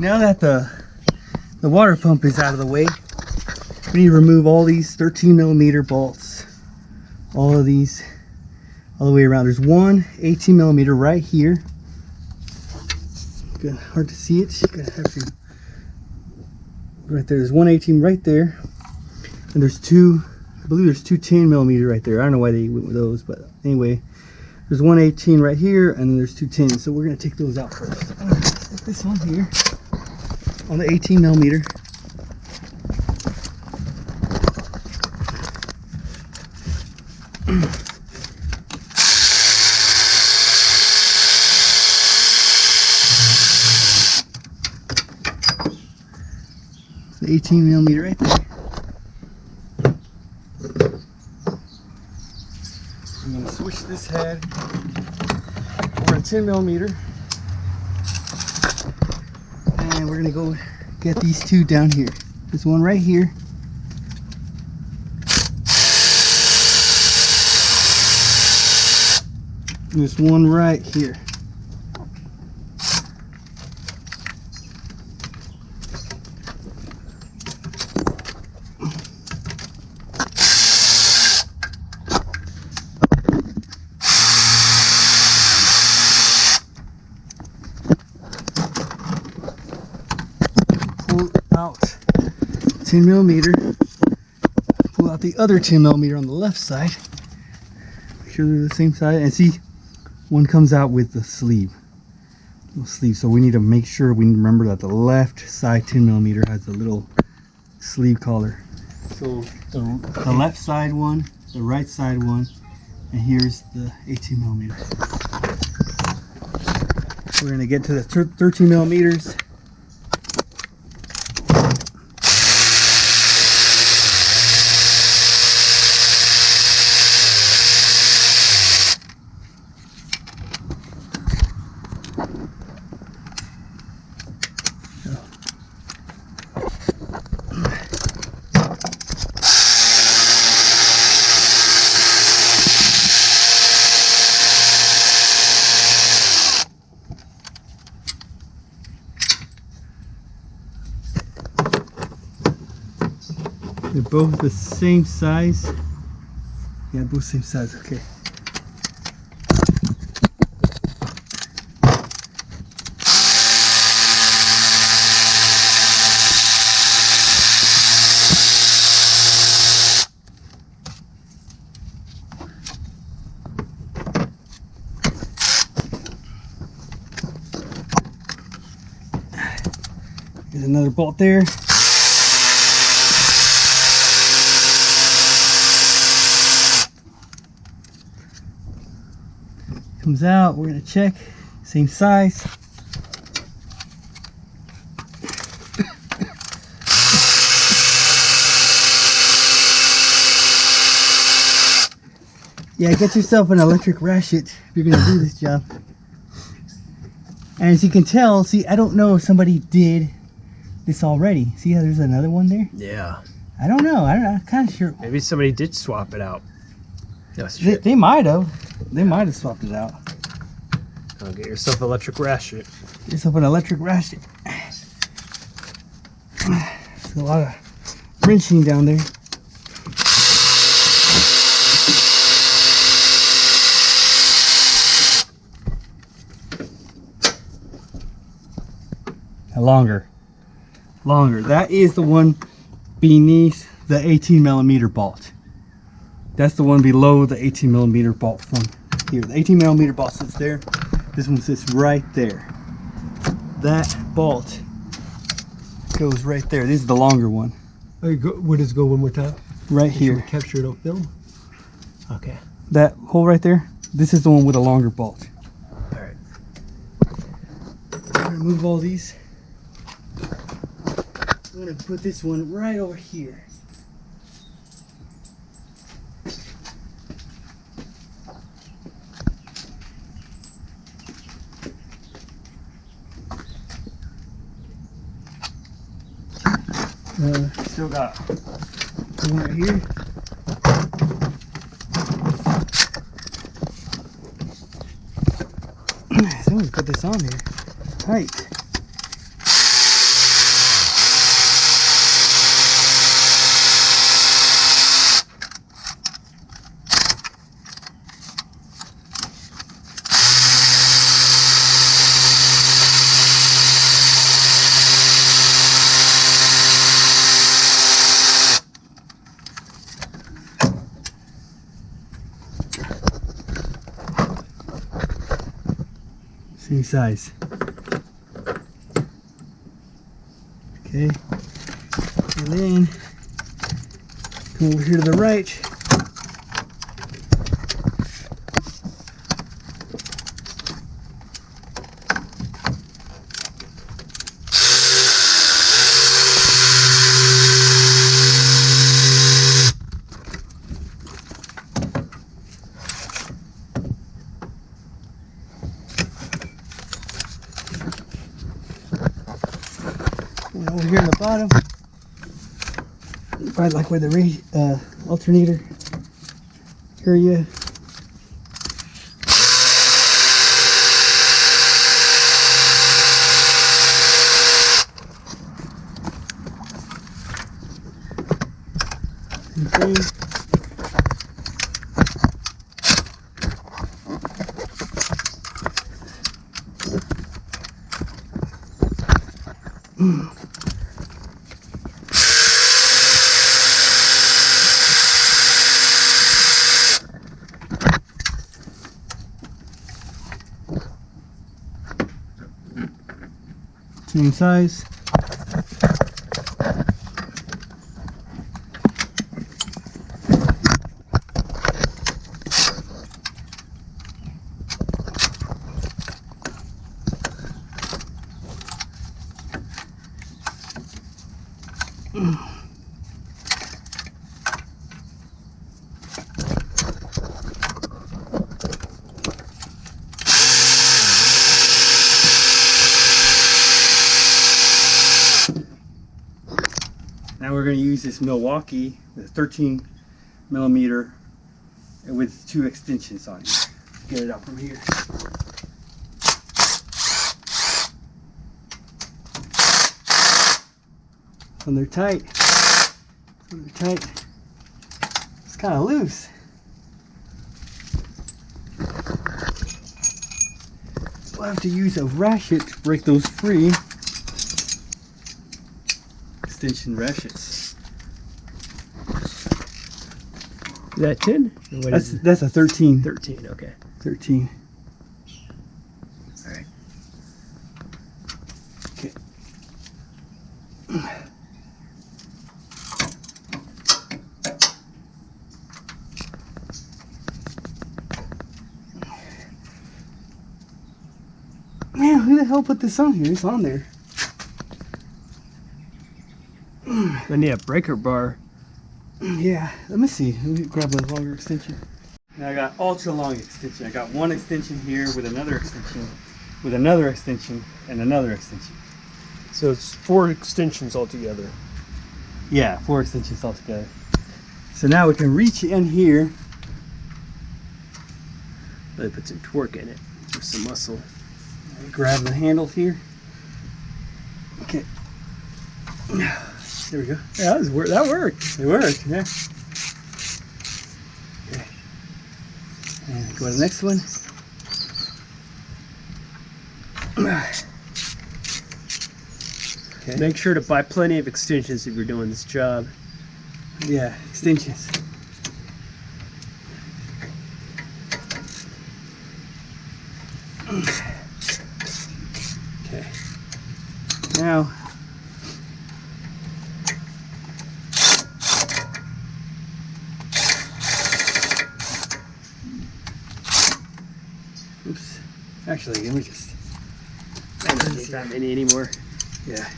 Now that the water pump is out of the way, we need to remove all these 13mm bolts. All of these, all the way around. There's one 18mm right here. Good, hard to see it. You're gonna have to. Right there. There's one 18 right there, and there's two. I believe there's two 10mm right there. I don't know why they went with those, but anyway, there's one 18 right here, and then there's two 10s. So we're gonna take those out first. Put this one here on the 18mm. The 18mm right there. I'm going to switch this head for a 10mm, and we're going to go get these two down here. This one right here. And this one right here. Pull out 10mm. Pull out the other 10mm on the left side. Make sure they're the same side. And see, one comes out with the sleeve. Little sleeve. So we need to make sure we remember that the left side 10mm has a little sleeve collar. So the left side one, the right side one, and here's the 18mm. We're going to get to the 13mm. They're both the same size. Yeah, both same size. Okay. There's another bolt there. Comes out, we're gonna check, same size. Yeah, get yourself an electric ratchet if you're gonna do this job. And as you can tell, see, I don't know if somebody did this already. See how there's another one there? Yeah. I don't know, I'm kind of sure. Maybe somebody did swap it out. They might have. They might have swapped it out. Oh, get yourself an electric ratchet. Get yourself an electric ratchet. There's a lot of wrenching down there. Longer. That is the one beneath the 18mm bolt. That's the one below the 18mm bolt from here. The 18mm bolt sits there. This one sits right there. That bolt goes right there. This is the longer one. Where does it go one more time? Right here. Capture it on film. Okay. That hole right there. This is the one with a longer bolt. All right. I'm gonna move all these. I'm gonna put this one right over here. Still got one right here. So I'm gonna put this on there tight. Same size. Okay. And then come over here to the right. And over here in the bottom, probably like where the alternator area. Same thing. Same size. Now we're going to use this Milwaukee with a 13 millimeter and with 2 extensions on it. Get it out from here. When they're tight, it's kind of loose. We'll have to use a ratchet to break those free. Extension ratchets. Is that 10? Or what is it? That's a 13. 13, okay. 13. All right. Okay. Man, who the hell put this on here? It's on there. I need a breaker bar. Yeah, let me see. Let me grab a longer extension. Now I got ultra long extension. I got one extension here with another extension, with another extension, and another extension. So it's 4 extensions altogether. Yeah, 4 extensions altogether. So now we can reach in here. Really put some torque in it, or some muscle. Grab the handles here. Okay. There we go. Yeah, that worked. It worked, yeah. Okay. And go to the next one. Okay. Make sure to buy plenty of extensions if you're doing this job. Yeah, extensions. Okay. Now, oops. Actually, let me just. I don't need that many anymore. Yeah.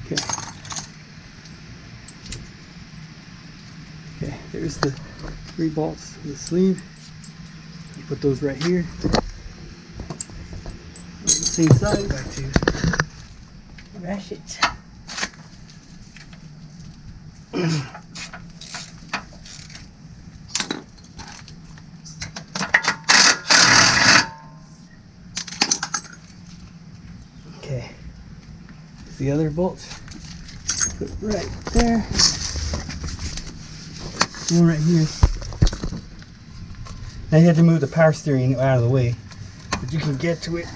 Okay. Okay, there's the 3 bolts for the sleeve. You put those right here. On the same side. Back to ratchet. Okay. Here's the other bolt. Put it right there. One right here. Now you have to move the power steering out of the way, but you can get to it.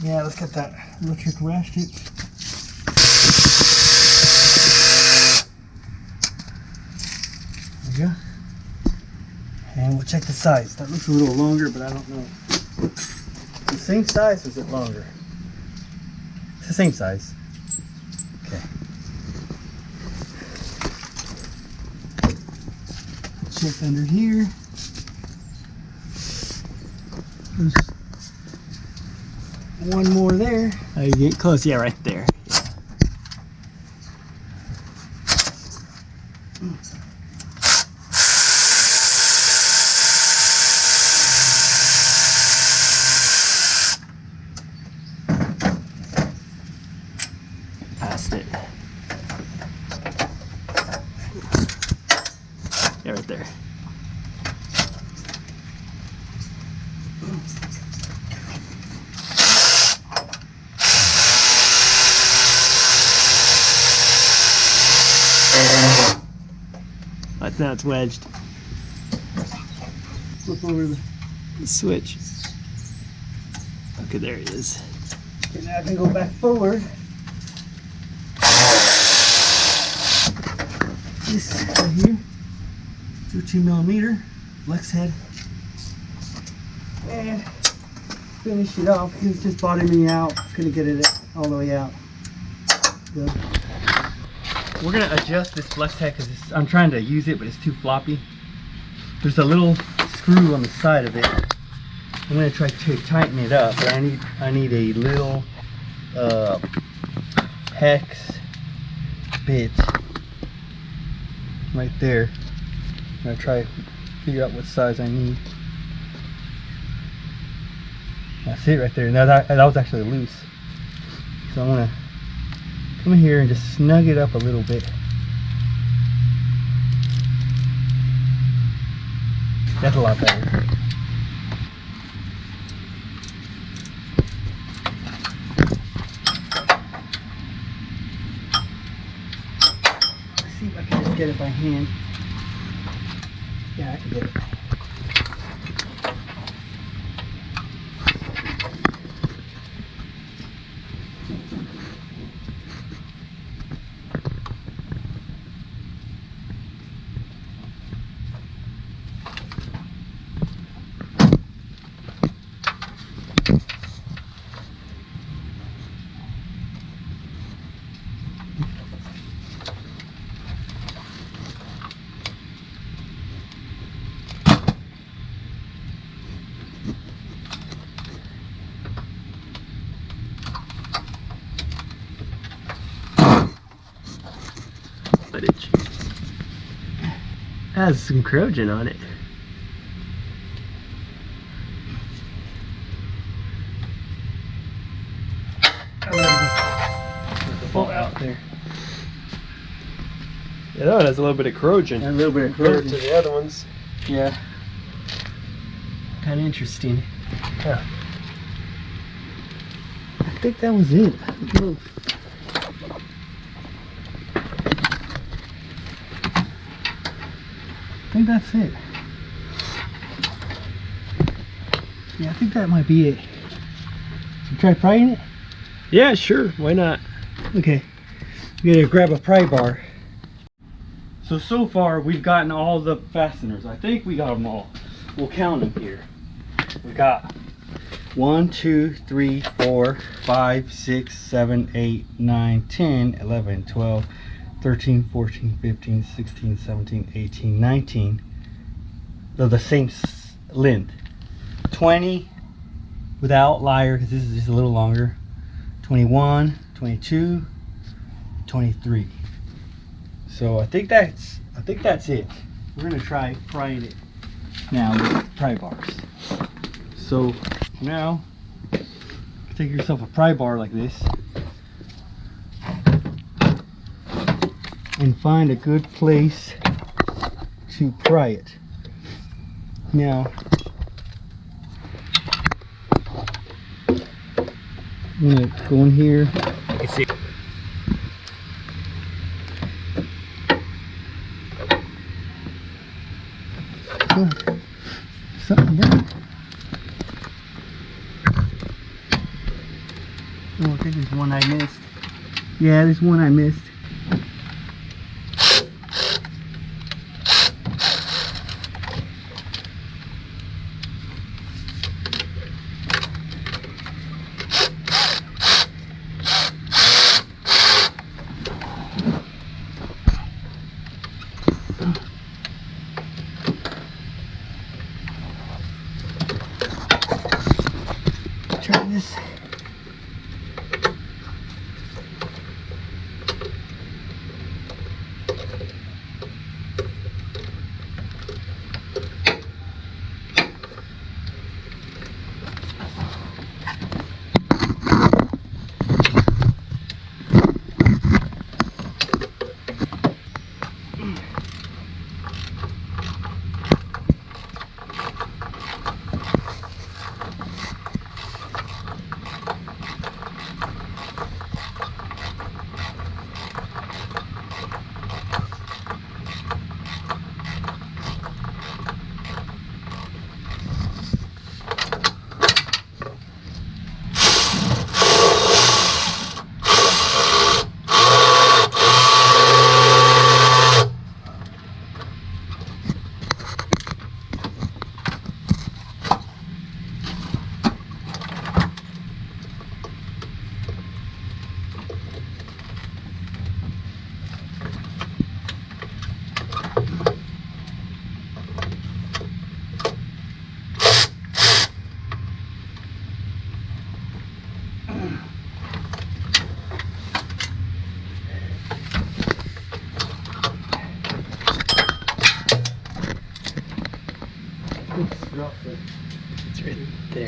Yeah, let's get that electric ratchet. There we go. And we'll check the size. That looks a little longer, but I don't know. The same size or is it longer? It's the same size. Okay. Check under here. There's one more there. Oh, you get close. Yeah, right there. Past it. Yeah, right there. Now it's wedged. Flip over the. Switch. Okay, there it is. Okay, now I can go back forward. This right here, 13mm flex head, and finish it off because it's just bottoming me out. Couldn't get it all the way out. Good. We're gonna adjust this flex head because I'm trying to use it, but it's too floppy. There's a little screw on the side of it. I'm gonna try to tighten it up, but I need a little hex bit right there. I'm gonna try to figure out what size I need. That's it right there. Now that was actually loose. So I'm gonna come in here and just snug it up a little bit. That's a lot better. Let's see if I can just get it by hand. Yeah, I can get it. Footage. Has some corrosion on it. Fall out there. Yeah, that one has a little bit of corrosion. And a little bit of Compared corrosion. to the other ones. Yeah. Kind of interesting. Yeah. I think that was it. I think that's it. Yeah, I think that might be it. You try prying it? Yeah, sure. Why not? Okay. We gotta grab a pry bar. So far we've gotten all the fasteners. I think we got them all. We'll count them here. We got 1, 2, 3, 4, 5, 6, 7, 8, 9, 10, 11, 12, 13, 14, 15, 16, 17, 18, 19. They're the same length. 20 without liar, because this is just a little longer. 21, 22, 23. So I think that's it. We're gonna try prying it now with pry bars. So now take yourself a pry bar like this and find a good place to pry it. Now I'm gonna go in here. I can see. Something there. there's one I missed. Yeah, there's one I missed. Try this. It's right there.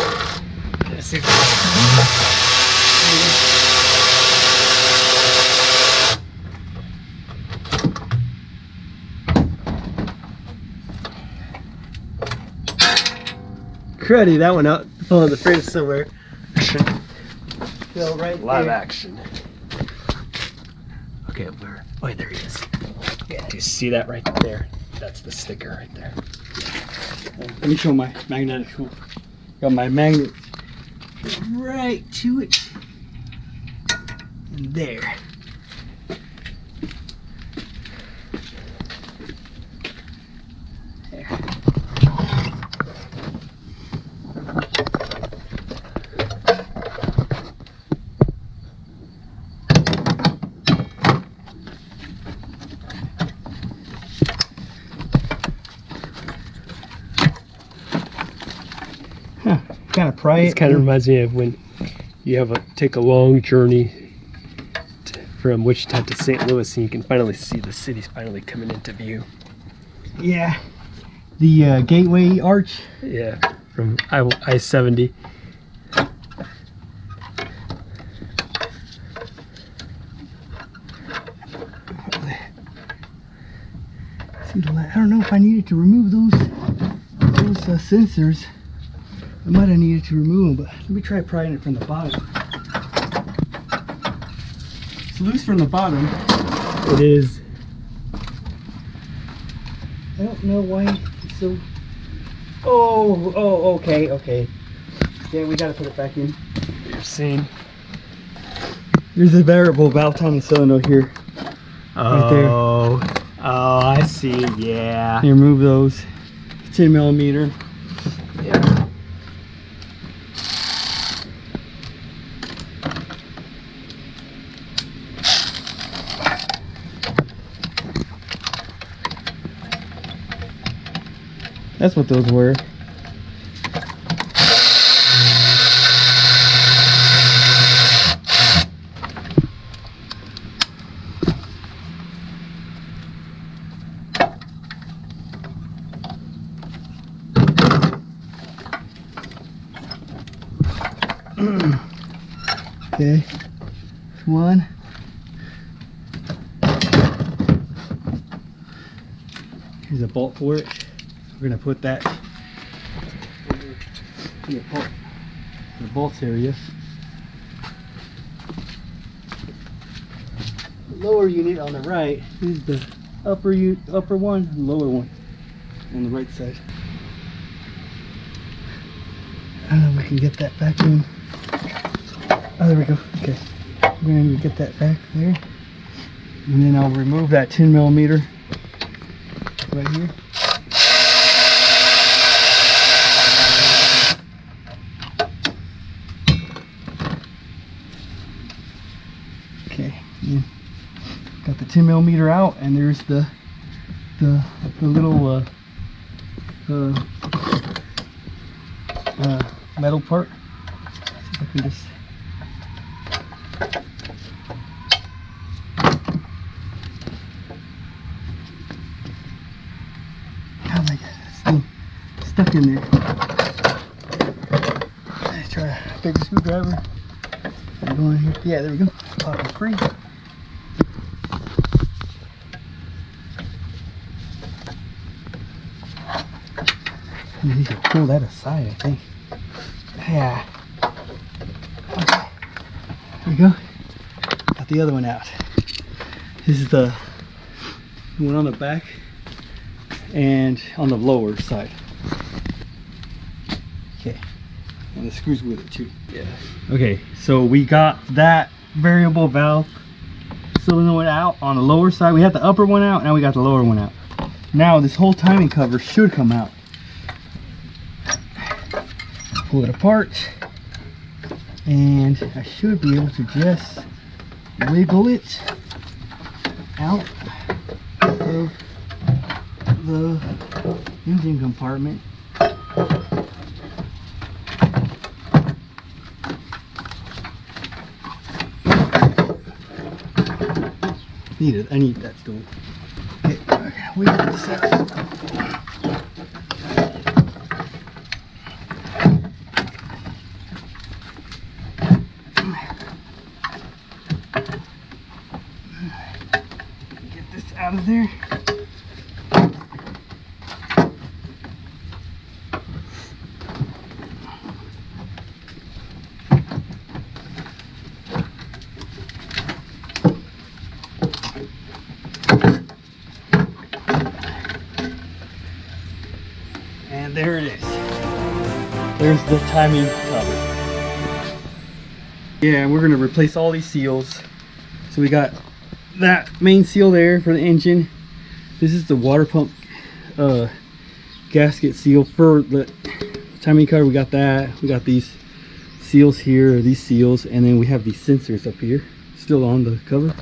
This is cruddy, that one out. Fell on the fridge somewhere. Fell right Live there. action. Okay, where? Oh, there he is. Yeah, do you see that right there? That's the sticker right there. Let me show my magnetic tool. Got my magnet right to it. And there. There. Huh. Kind of pry It it. kind of reminds me of when you have take a long journey from Wichita to St. Louis, and you can finally see the city's finally coming into view. Yeah. The Gateway Arch. Yeah, from I-70. I don't know if I needed to remove those sensors. I might have needed to remove them, but let me try prying it from the bottom. It's loose from the bottom. It is. I don't know why it's so... Oh, okay. Yeah, we gotta put it back in. You're seeing. There's a variable valve timing solenoid here. Right there. Oh, I see. Yeah. You remove those. 10 millimeter. Yeah. That's what those were. Okay, one. Here's a bolt for it. We're gonna put that in the bolts area. The lower unit on the right is the upper one, and lower one on the right side. I don't know if we can get that back in. Oh, there we go. Okay. We're going to get that back there. And then I'll remove that 10 millimeter right here. Okay, yeah. Got the 10 millimeter out, and there's the little metal part. See if I can just. Oh my god, it's still stuck in there. Let's try a bigger screwdriver. Go in here. Yeah, there we go. Pop it free. You need to pull that aside, I think. Yeah. Okay. There we go. Got the other one out. This is the one on the back and on the lower side. Okay. And the screws with it too. Yeah. Okay, so we got that variable valve solenoid out on the lower side. We had the upper one out, now we got the lower one out. Now this whole timing cover should come out. Pull it apart, and I should be able to just wiggle it out of the engine compartment. I need that still. Okay, wiggle this out. Get this out of there. And there it is. There's the timing cover. Yeah, we're gonna replace all these seals. So we got that main seal there for the engine. This is the water pump gasket seal for the timing cover. We got that. We got these seals here, these seals, and then we have these sensors up here, still on the cover.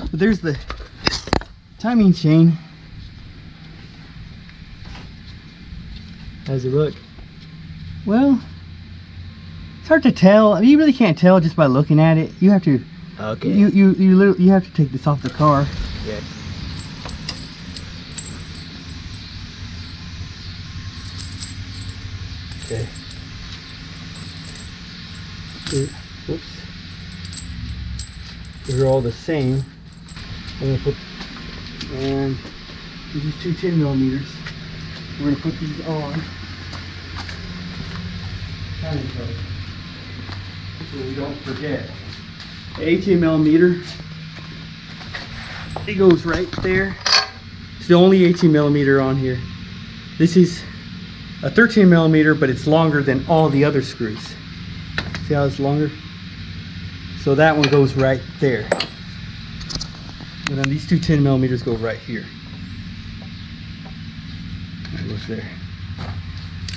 But there's the timing chain. How's it look? Well, it's hard to tell. I mean, you really can't tell just by looking at it. You have to. Okay. You have to take this off the car. Yeah. Okay. Whoops. They're all the same. I'm gonna put, and these two 10 millimeters. We're gonna put these on. Timing cover, so we don't forget. The 18 millimeter. It goes right there. It's the only 18 millimeter on here. This is a 13 millimeter, but it's longer than all the other screws. See how it's longer? So that one goes right there. And then these two 10 millimeters go right here. That goes there.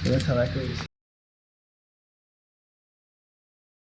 So that's how that goes.